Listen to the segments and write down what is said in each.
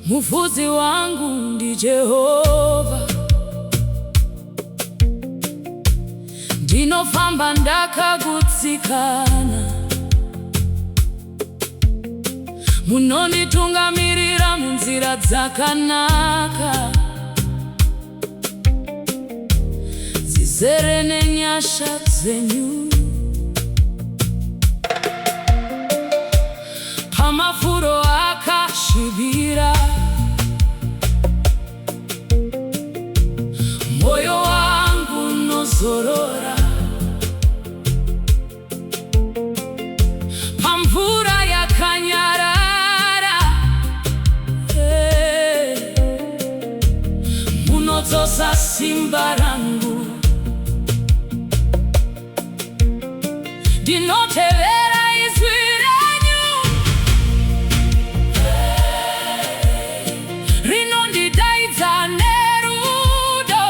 Mufudzi wangu ndi Jehova, ndinofamba ndakagutsikana. Munonditungamirira munzira dzakanaka, zizere nenyasha dzenyu. Pamafuro akasvibira, moyo wangu unozorora. Pamvura yakanyarara, munodzosa simba rangu. Ndinotevera izwi renyu, rinondidaidza nerudo.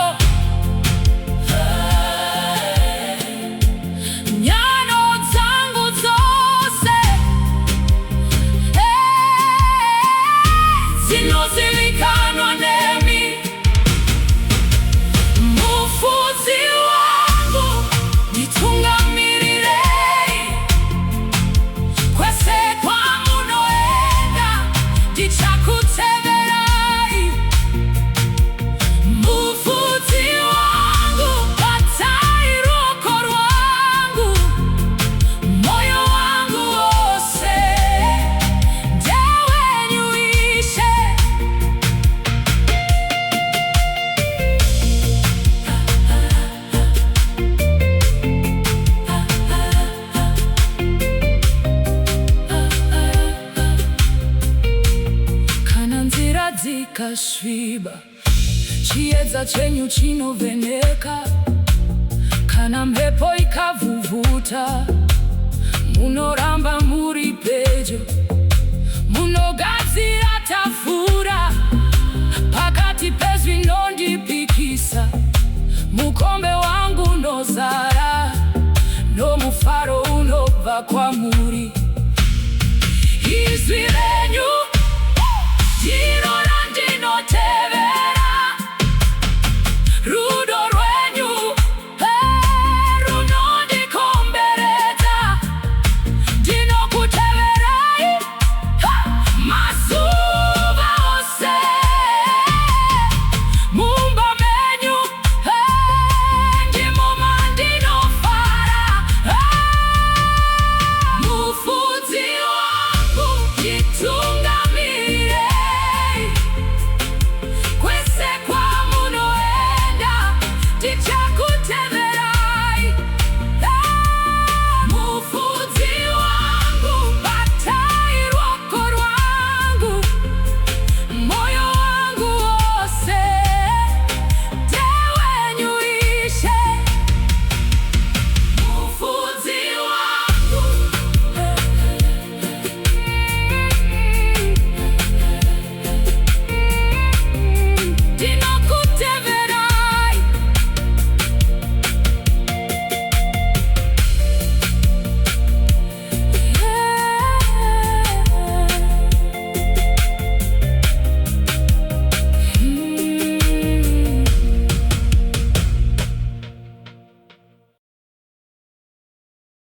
Nyano dzangu dzose dzinozivikanwa nemi. Mufudzi wangu, nditungamirirei kwese kwamunoenda, ndichakuteverai. Mufudzi wangu, batai ruoko rwangu, moyo wangu wose ndewenyu Ishe. Kana nzira dzikasviba, chiedza chenyu chinovheneka. Kana mhepo ikavhuvhuta, munoramba muri pedyo.